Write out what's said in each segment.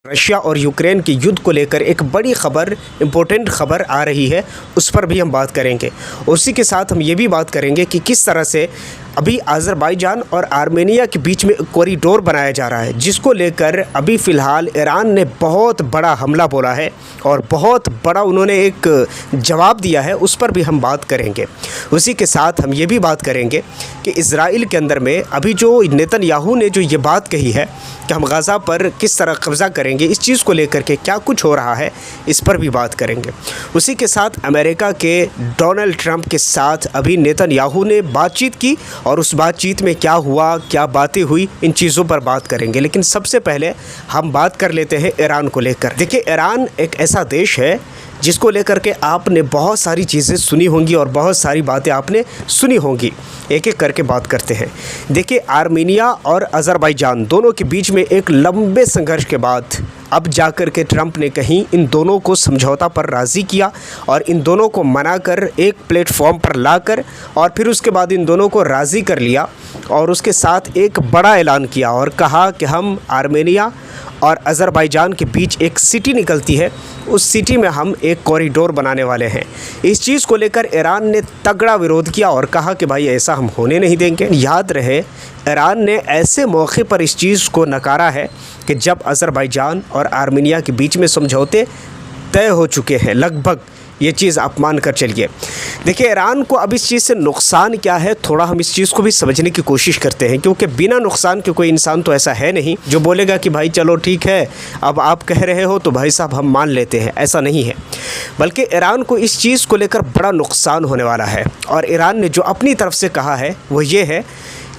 Russia और Ukraine के युद्ध को लेकर एक बड़ी खबर, इम्पोर्टेंट खबर आ रही है, उस पर भी हम बात करेंगे। उसी के साथ हम ये भी बात करेंगे कि किस तरह से अभी अज़रबैजान और आर्मेनिया के बीच में कॉरिडोर बनाया जा रहा है, जिसको लेकर अभी फ़िलहाल ईरान ने बहुत बड़ा हमला बोला है और बहुत बड़ा उन्होंने एक जवाब दिया है, उस पर भी हम बात करेंगे। उसी के साथ हम ये भी बात करेंगे कि इज़राइल के अंदर में अभी जो नेतन्याहू ने जो ये बात कही है कि हम गाज़ा पर किस तरह कब्ज़ा करेंगे, इस चीज़ को लेकर के क्या कुछ हो रहा है, इस पर भी बात करेंगे। उसी के साथ अमेरिका के डोनाल्ड ट्रंप के साथ अभी नेतन्याहू ने बातचीत की और उस बातचीत में क्या हुआ, क्या बातें हुई, इन चीज़ों पर बात करेंगे। लेकिन सबसे पहले हम बात कर लेते हैं ईरान को लेकर। देखिए, ईरान एक ऐसा देश है जिसको लेकर के आपने बहुत सारी चीज़ें सुनी होंगी और बहुत सारी बातें आपने सुनी होंगी। एक एक करके बात करते हैं। देखिए, आर्मेनिया और अज़रबैजान दोनों के बीच में एक लंबे संघर्ष के बाद अब जाकर के ट्रंप ने कहीं इन दोनों को समझौता पर राज़ी किया और इन दोनों को मनाकर एक प्लेटफॉर्म पर लाकर और फिर उसके बाद इन दोनों को राज़ी कर लिया और उसके साथ एक बड़ा ऐलान किया और कहा कि हम आर्मेनिया और अज़रबैजान के बीच एक सिटी निकलती है, उस सिटी में हम एक कॉरिडोर बनाने वाले हैं। इस चीज़ को लेकर ईरान ने तगड़ा विरोध किया और कहा कि भाई ऐसा हम होने नहीं देंगे। याद रहे, ईरान ने ऐसे मौके पर इस चीज़ को नकारा है कि जब अज़रबैजान और आर्मेनिया के बीच में समझौते तय हो चुके हैं, लगभग ये चीज़ आप मान कर चलिए। देखिए, ईरान को अब इस चीज़ से नुकसान क्या है, थोड़ा हम इस चीज़ को भी समझने की कोशिश करते हैं, क्योंकि बिना नुकसान के कोई इंसान तो ऐसा है नहीं जो बोलेगा कि भाई चलो ठीक है, अब आप कह रहे हो तो भाई साहब हम मान लेते हैं। ऐसा नहीं है, बल्कि ईरान को इस चीज़ को लेकर बड़ा नुकसान होने वाला है। और ईरान ने जो अपनी तरफ से कहा है वो ये है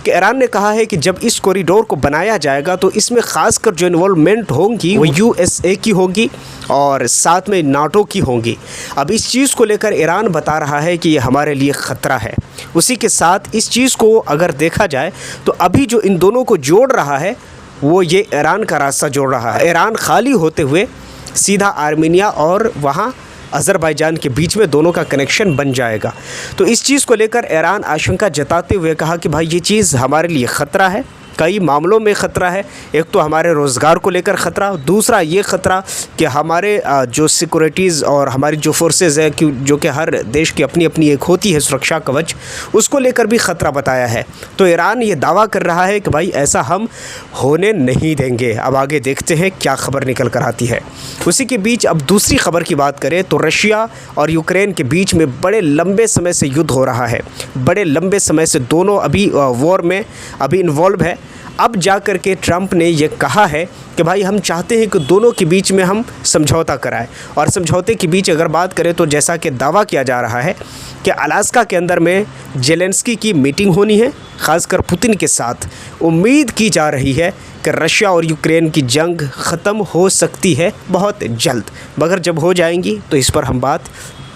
कि ईरान ने कहा है कि जब इस कॉरिडोर को बनाया जाएगा तो इसमें ख़ासकर जो इन्वॉल्वमेंट होंगी वो यूएसए की होगी और साथ में नाटो की होंगी। अब इस चीज़ को लेकर ईरान बता रहा है कि ये हमारे लिए ख़तरा है। उसी के साथ इस चीज़ को अगर देखा जाए तो अभी जो इन दोनों को जोड़ रहा है वो ये ईरान का रास्ता जोड़ रहा है। ईरान खाली होते हुए सीधा आर्मेनिया और वहाँ अज़रबैजान के बीच में दोनों का कनेक्शन बन जाएगा। तो इस चीज़ को लेकर ईरान आशंका जताते हुए कहा कि भाई ये चीज़ हमारे लिए ख़तरा है, कई मामलों में ख़तरा है। एक तो हमारे रोज़गार को लेकर ख़तरा, दूसरा ये ख़तरा कि हमारे जो सिक्योरिटीज़ और हमारी जो फोर्सेस है कि जो कि हर देश की अपनी अपनी एक होती है सुरक्षा कवच, उसको लेकर भी ख़तरा बताया है। तो ईरान ये दावा कर रहा है कि भाई ऐसा हम होने नहीं देंगे। अब आगे देखते हैं क्या खबर निकल कर आती है। उसी के बीच अब दूसरी खबर की बात करें तो रशिया और यूक्रेन के बीच में बड़े लंबे समय से युद्ध हो रहा है। बड़े लंबे समय से दोनों अभी वॉर में अभी इन्वॉल्व है। अब जा कर के ट्रंप ने ये कहा है कि भाई हम चाहते हैं कि दोनों के बीच में हम समझौता कराएं। और समझौते के बीच अगर बात करें तो जैसा कि दावा किया जा रहा है कि अलास्का के अंदर में जेलेंस्की की मीटिंग होनी है, ख़ासकर पुतिन के साथ। उम्मीद की जा रही है कि रशिया और यूक्रेन की जंग ख़त्म हो सकती है बहुत जल्द, मगर जब हो जाएंगी तो इस पर हम बात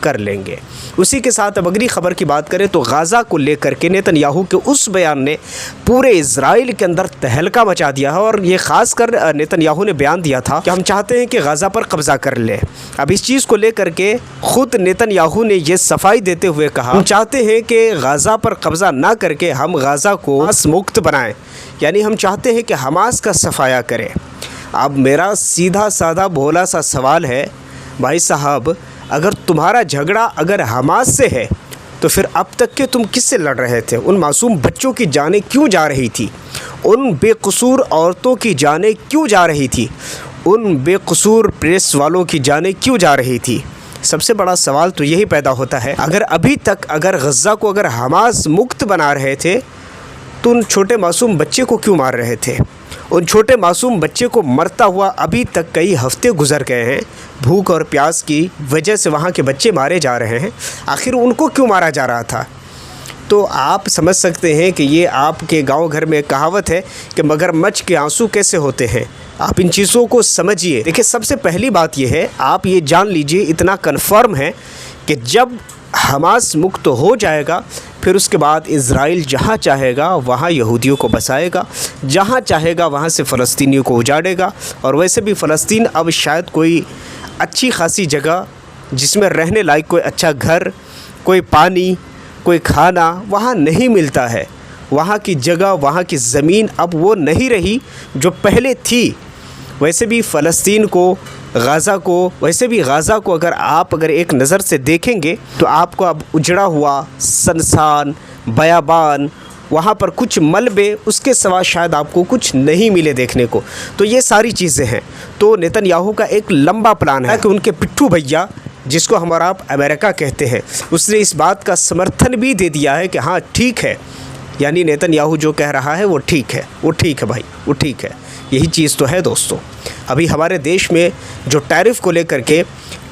कर लेंगे। उसी के साथ अब अगली खबर की बात करें तो गाज़ा को लेकर के नेतन्याहू के उस बयान ने पूरे इज़राइल के अंदर तहलका मचा दिया है। और ये ख़ासकर नेतन्याहू ने बयान दिया था कि हम चाहते हैं कि गाज़ा पर कब्ज़ा कर ले। अब इस चीज़ को लेकर के ख़ुद नेतन्याहू ने ये सफाई देते हुए कहा, हम चाहते हैं कि गाज़ा पर कब्ज़ा ना करके हम गाज़ा को हमास मुक्त बनाएं, यानी हम चाहते हैं कि हमास का सफाया करें। अब मेरा सीधा साधा भोला सा सवाल है, भाई साहब अगर तुम्हारा झगड़ा अगर हमास से है तो फिर अब तक के तुम किससे लड़ रहे थे? उन मासूम बच्चों की जानें क्यों जा रही थी? उन बेकसूर औरतों की जानें क्यों जा रही थी? उन बेकसूर प्रेस वालों की जानें क्यों जा रही थी? सबसे बड़ा सवाल तो यही पैदा होता है, अगर अभी तक अगर गज़ा को अगर हमास मुक्त बना रहे थे तो उन छोटे मासूम बच्चे को क्यों मार रहे थे? उन छोटे मासूम बच्चे को मरता हुआ अभी तक कई हफ्ते गुजर गए हैं। भूख और प्यास की वजह से वहाँ के बच्चे मारे जा रहे हैं। आखिर उनको क्यों मारा जा रहा था? तो आप समझ सकते हैं कि ये आपके गांव घर में कहावत है कि मगरमच्छ के आंसू कैसे होते हैं। आप इन चीज़ों को समझिए। देखिए, सबसे पहली बात ये है, आप ये जान लीजिए, इतना कन्फर्म है कि जब हमास मुक्त हो जाएगा फिर उसके बाद इज़राइल जहाँ चाहेगा वहाँ यहूदियों को बसाएगा, जहाँ चाहेगा वहाँ से फ़लस्तीनियों को उजाड़ेगा। और वैसे भी फ़लस्तीन अब शायद कोई अच्छी खासी जगह जिसमें रहने लायक कोई अच्छा घर, कोई पानी, कोई खाना वहाँ नहीं मिलता है। वहाँ की जगह, वहाँ की ज़मीन अब वो नहीं रही जो पहले थी। वैसे भी फ़लस्तीन को, गाज़ा को अगर एक नज़र से देखेंगे तो आपको अब उजड़ा हुआ सनसान बयाबान, वहाँ पर कुछ मलबे, उसके सिवा शायद आपको कुछ नहीं मिले देखने को। तो ये सारी चीज़ें हैं। तो नेतन्याहू का एक लंबा प्लान है कि उनके पिट्ठू भैया, जिसको हमारा आप अमेरिका कहते हैं, उसने इस बात का समर्थन भी दे दिया है कि हाँ ठीक है, यानी नेतन्याहू जो कह रहा है वो ठीक है, वो ठीक है भाई, वो ठीक है। यही चीज़ तो है दोस्तों। अभी हमारे देश में जो टैरिफ को लेकर के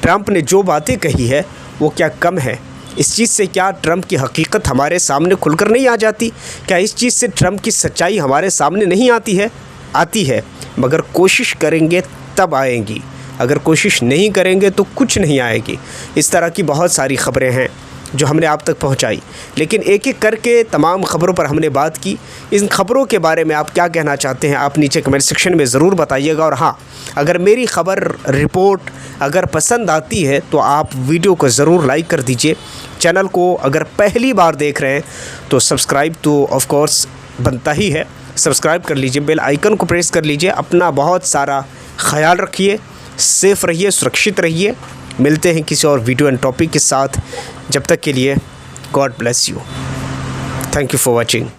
ट्रंप ने जो बातें कही है वो क्या कम है? इस चीज़ से क्या ट्रंप की हकीकत हमारे सामने खुलकर नहीं आ जाती? क्या इस चीज़ से ट्रंप की सच्चाई हमारे सामने नहीं आती है? आती है, मगर कोशिश करेंगे तब आएंगी, अगर कोशिश नहीं करेंगे तो कुछ नहीं आएगी। इस तरह की बहुत सारी ख़बरें हैं जो हमने आप तक पहुंचाई, लेकिन एक एक करके तमाम ख़बरों पर हमने बात की। इन ख़बरों के बारे में आप क्या कहना चाहते हैं, आप नीचे कमेंट सेक्शन में ज़रूर बताइएगा। और हाँ, अगर मेरी ख़बर रिपोर्ट अगर पसंद आती है तो आप वीडियो को ज़रूर लाइक कर दीजिए। चैनल को अगर पहली बार देख रहे हैं तो सब्सक्राइब तो ऑफ कोर्स बनता ही है, सब्सक्राइब कर लीजिए, बेल आइकन को प्रेस कर लीजिए। अपना बहुत सारा ख्याल रखिए, सेफ़ रहिए, सुरक्षित रहिए। मिलते हैं किसी और वीडियो एंड टॉपिक के साथ। जब तक के लिए God bless you. Thank you for watching.